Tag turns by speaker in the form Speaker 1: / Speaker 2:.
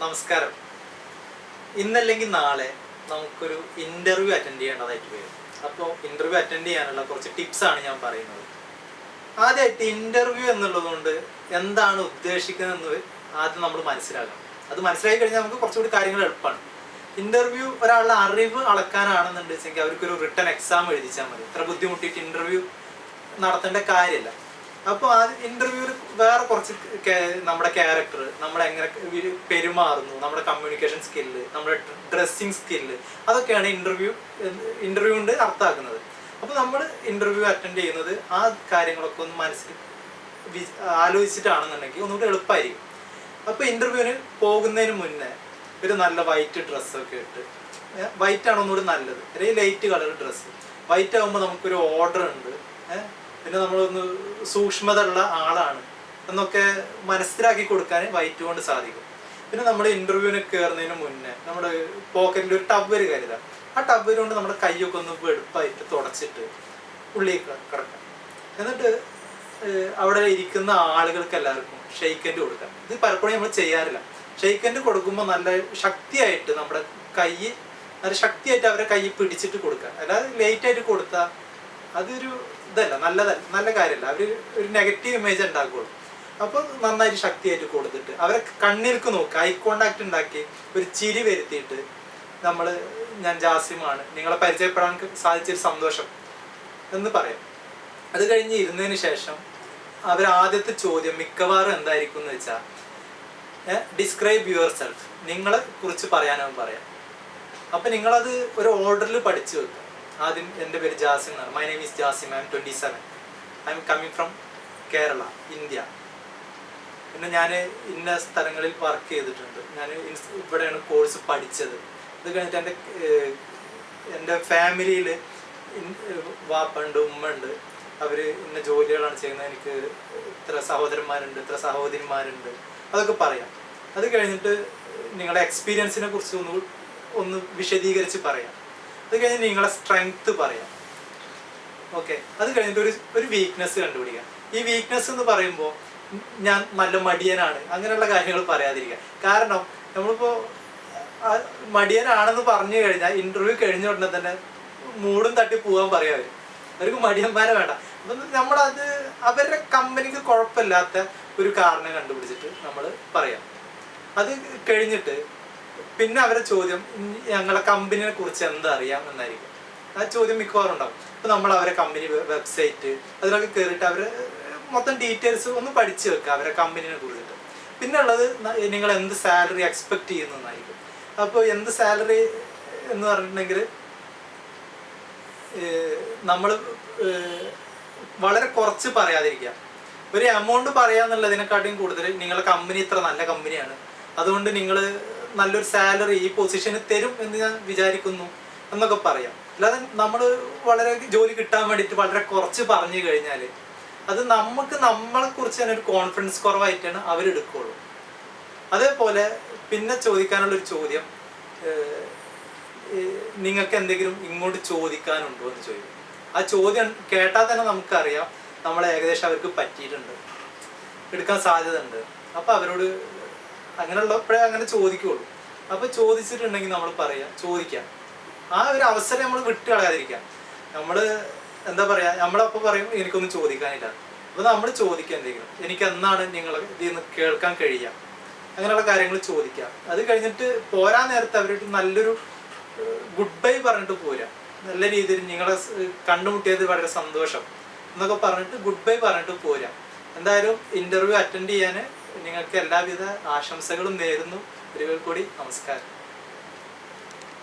Speaker 1: നമസ്കാരം. ഇന്നല്ലെങ്കിൽ നാളെ നമുക്കൊരു ഇൻ്റർവ്യൂ അറ്റൻഡ് ചെയ്യേണ്ടതായിട്ട് വരും. അപ്പോൾ ഇൻ്റർവ്യൂ അറ്റൻഡ് ചെയ്യാനുള്ള കുറച്ച് ടിപ്സാണ് ഞാൻ പറയുന്നത്. ആദ്യമായിട്ട് ഇൻ്റർവ്യൂ എന്നുള്ളതുകൊണ്ട് എന്താണ് ഉദ്ദേശിക്കുന്നതെന്ന് ആദ്യം നമ്മൾ മനസ്സിലാക്കണം. അത് മനസ്സിലാക്കി കഴിഞ്ഞാൽ നമുക്ക് കുറച്ചുകൂടി കാര്യങ്ങൾ എളുപ്പമാണ്. ഇൻ്റർവ്യൂ ഒരാളുടെ അറിവ് അളക്കാനാണെന്നുണ്ടെങ്കിൽ അവർക്കൊരു റിട്ടൺ എക്സാം എഴുതിച്ചാൽ മതി. ഇത്ര ബുദ്ധിമുട്ടിയിട്ട് ഇൻ്റർവ്യൂ നടത്തേണ്ട കാര്യമില്ല. അപ്പോൾ ആ ഇൻ്റർവ്യൂവിൽ വേറെ കുറച്ച് നമ്മുടെ ക്യാരക്ടർ, നമ്മളെങ്ങനെ പെരുമാറുന്നു, നമ്മുടെ കമ്മ്യൂണിക്കേഷൻ സ്കില്ല്, നമ്മുടെ ഡ്രസ്സിങ് സ്കില്ല്, അതൊക്കെയാണ് ഇൻ്റർവ്യൂ കൊണ്ട് അർത്ഥമാക്കുന്നത്. അപ്പോൾ നമ്മൾ ഇൻ്റർവ്യൂ അറ്റൻഡ് ചെയ്യുന്നത് ആ കാര്യങ്ങളൊക്കെ ഒന്ന് മനസ്സിൽ ആലോചിച്ചിട്ടാണെന്നുണ്ടെങ്കിൽ ഒന്നുകൂടി എളുപ്പമായിരിക്കും. അപ്പോൾ ഇൻ്റർവ്യൂവിന് പോകുന്നതിന് മുന്നേ ഒരു നല്ല വൈറ്റ് ഡ്രസ്സൊക്കെ ഇട്ട്, വൈറ്റാണ് ഒന്നുകൂടി നല്ലത്, അല്ലെങ്കിൽ ലൈറ്റ് കളർ ഡ്രസ്സ്. വൈറ്റ് ആകുമ്പോൾ നമുക്കൊരു ഓർഡർ ഉണ്ട്, പിന്നെ നമ്മളൊന്ന് സൂക്ഷ്മത ഉള്ള ആളാണ് എന്നൊക്കെ മനസ്സിലാക്കി കൊടുക്കാൻ വൈറ്റ് കൊണ്ട് സാധിക്കും. പിന്നെ നമ്മൾ ഇൻ്റർവ്യൂവിന് കയറുന്നതിന് മുന്നേ നമ്മുടെ പോക്കറ്റിൽ ഒരു ടവല് കരുതാം. ആ ടവല് കൊണ്ട് നമ്മുടെ കൈയൊക്കെ ഒന്ന് വെടുപ്പായിട്ട് തുടച്ചിട്ട് ഉള്ളിൽ കിടക്കാം. എന്നിട്ട് അവിടെ ഇരിക്കുന്ന ആളുകൾക്ക് എല്ലാവർക്കും ഷെയ്ക്ക് ഹാൻഡ് കൊടുക്കാം. ഇത് പലപ്പോഴും നമ്മൾ ചെയ്യാറില്ല. ഷെയ്ക്ക് ഹാൻഡ് കൊടുക്കുമ്പോൾ നല്ല ശക്തിയായിട്ട് നമ്മുടെ കൈ നല്ല ശക്തിയായിട്ട് അവരെ കൈ പിടിച്ചിട്ട് കൊടുക്കുക. അല്ലാതെ ലേറ്റായിട്ട് കൊടുത്താൽ അതൊരു ഇതല്ല, നല്ല കാര്യമല്ല. അവർ ഒരു നെഗറ്റീവ് ഇമേജ് ഉണ്ടാക്കുകയുള്ളൂ. അപ്പോൾ നന്നായിട്ട് ശക്തിയായിട്ട് കൊടുത്തിട്ട് അവരെ കണ്ണിലേക്ക് നോക്കുക, ഐ കോണ്ടാക്ട് ഉണ്ടാക്കി ഒരു ചിരി വരുത്തിയിട്ട് നമ്മൾ ഞാൻ ജാസിമാണ്, നിങ്ങളെ പരിചയപ്പെടാൻ സാധിച്ചൊരു സന്തോഷം എന്ന് പറയാം. അത് കഴിഞ്ഞ് ഇരുന്നതിന് ശേഷം അവർ ആദ്യത്തെ ചോദ്യം മിക്കവാറും എന്തായിരിക്കും എന്ന് വെച്ചാൽ ഡിസ്ക്രൈബ് യുവർ സെൽഫ്, നിങ്ങളെ കുറിച്ച് പറയാനാവും പറയാം. അപ്പം നിങ്ങളത് ഒരു ഓർഡറിൽ പഠിച്ചു വെക്കുക. ആദ്യം എൻ്റെ പേര് ജാസിം എന്നാണ്. My name is Jasim. I am 27. I am coming from Kerala, India. പിന്നെ ഞാൻ ഇന്ന സ്ഥലങ്ങളിൽ വർക്ക് ചെയ്തിട്ടുണ്ട്. ഞാൻ ഇവിടെയാണ് കോഴ്സ് പഠിച്ചത്. ഇത് കഴിഞ്ഞിട്ട് എൻ്റെ ഫാമിലിയിൽ വാപ്പുണ്ട്, ഉമ്മ ഉണ്ട്. അവർ ഇന്ന ജോലികളാണ് ചെയ്യുന്നത്. എനിക്ക് ഇത്ര സഹോദരന്മാരുണ്ട്, ഇത്ര സഹോദരിമാരുണ്ട്. അതൊക്കെ പറയാം. അത് കഴിഞ്ഞിട്ട് നിങ്ങളുടെ എക്സ്പീരിയൻസിനെ കുറിച്ച് ഒന്ന് വിശദീകരിച്ച് പറയാം. അത് കഴിഞ്ഞ് നിങ്ങളെ സ്ട്രെങ്ത് പറയാം. ഓക്കെ. അത് കഴിഞ്ഞിട്ട് ഒരു വീക്ക്നെസ് കണ്ടുപിടിക്കുക. ഈ വീക്ക്നെസ് എന്ന് പറയുമ്പോൾ ഞാൻ നല്ല മടിയനാണ്, അങ്ങനെയുള്ള കാര്യങ്ങൾ പറയാതിരിക്കുക. കാരണം നമ്മളിപ്പോൾ മടിയനാണെന്ന് പറഞ്ഞു കഴിഞ്ഞാൽ ഇൻ്റർവ്യൂ കഴിഞ്ഞ ഉടനെ തന്നെ മൂടും തട്ടി പോകാൻ പറയാം. അവർക്ക് മടിയന്മാരെ വേണ്ട. അപ്പം നമ്മളത് അവരുടെ കമ്പനിക്ക് കുഴപ്പമില്ലാത്ത ഒരു കാരണം കണ്ടുപിടിച്ചിട്ട് നമ്മൾ പറയാം. അത് കഴിഞ്ഞിട്ട് പിന്നെ അവരെ ചോദ്യം ഞങ്ങളെ കമ്പനിയെ കുറിച്ച് എന്താ അറിയാം എന്നായിരിക്കും. ആ ചോദ്യം മിക്കവാറും ഉണ്ടാവും. അപ്പോൾ നമ്മൾ അവരെ കമ്പനി വെബ്സൈറ്റ് അതിലൊക്കെ കയറിയിട്ട് അവർ മൊത്തം ഡീറ്റെയിൽസ് ഒന്ന് പഠിച്ചു വെക്കുക അവരെ കമ്പനിയെ കുറിച്ചിട്ട്. പിന്നെ ഉള്ളത് നിങ്ങൾ എന്ത് സാലറി എക്സ്പെക്ട് ചെയ്യുന്നതായിരിക്കും. അപ്പോൾ എന്ത് സാലറി എന്ന് പറഞ്ഞിട്ടുണ്ടെങ്കിൽ നമ്മൾ വളരെ കുറച്ച് പറയാതിരിക്കുക. ഒരു എമൗണ്ട് പറയാന്നുള്ളതിനെക്കാട്ടിയും കൂടുതൽ നിങ്ങളുടെ കമ്പനി ഇത്ര നല്ല കമ്പനിയാണ്, അതുകൊണ്ട് നിങ്ങൾ നല്ലൊരു സാലറി ഈ പൊസിഷന് തരും എന്ന് ഞാൻ വിചാരിക്കുന്നു എന്നൊക്കെ പറയാം. അല്ലാതെ നമ്മൾ വളരെ ജോലി കിട്ടാൻ വേണ്ടിയിട്ട് വളരെ കുറച്ച് പറഞ്ഞു കഴിഞ്ഞാൽ അത് നമ്മളെ കുറിച്ച് തന്നെ ഒരു കോൺഫിഡൻസ് കുറവായിട്ടാണ് അവരെടുക്കുകയുള്ളൂ. അതേപോലെ പിന്നെ ചോദിക്കാനുള്ളൊരു ചോദ്യം, നിങ്ങൾക്ക് എന്തെങ്കിലും ഇങ്ങോട്ട് ചോദിക്കാനുണ്ടോ എന്ന് ചോദിക്കും. ആ ചോദ്യം കേട്ടാൽ തന്നെ നമുക്കറിയാം നമ്മളെ ഏകദേശം അവർക്ക് പറ്റിയിട്ടുണ്ട്, എടുക്കാൻ സാധ്യത ഉണ്ട്. അപ്പോൾ അവരോട് അങ്ങനെയുള്ളപ്പോഴേ അങ്ങനെ ചോദിക്കുകയുള്ളൂ. അപ്പോൾ ചോദിച്ചിട്ടുണ്ടെങ്കിൽ നമ്മൾ പറയാം, ചോദിക്കാം. ആ ഒരു അവസരം നമ്മൾ വിട്ട് കളയാതിരിക്കാം. നമ്മൾ എന്താ പറയുക, നമ്മളപ്പോൾ പറയും എനിക്കൊന്നും ചോദിക്കാനില്ല. അപ്പോൾ നമ്മൾ ചോദിക്കുക എന്തെങ്കിലും, എനിക്ക് എന്നാണ് നിങ്ങൾ ഇതിൽ നിന്ന് കേൾക്കാൻ കഴിയുക, അങ്ങനെയുള്ള കാര്യങ്ങൾ ചോദിക്കാം. അത് കഴിഞ്ഞിട്ട് പോരാൻ നേരത്തെ അവരുടെ നല്ലൊരു ഗുഡ് ബൈ പറഞ്ഞിട്ട് പോരാ. നല്ല രീതിയിൽ നിങ്ങളെ കണ്ടുമുട്ടിയത് വളരെ സന്തോഷം എന്നൊക്കെ പറഞ്ഞിട്ട് ഗുഡ് ബൈ പറഞ്ഞിട്ട് പോരാ. എന്തായാലും ഇൻ്റർവ്യൂ അറ്റൻഡ് ചെയ്യാൻ നിങ്ങൾക്ക് എല്ലാവിധ ആശംസകളും നേരുന്നു. ഒരിക്കൽ കൂടി നമസ്കാരം.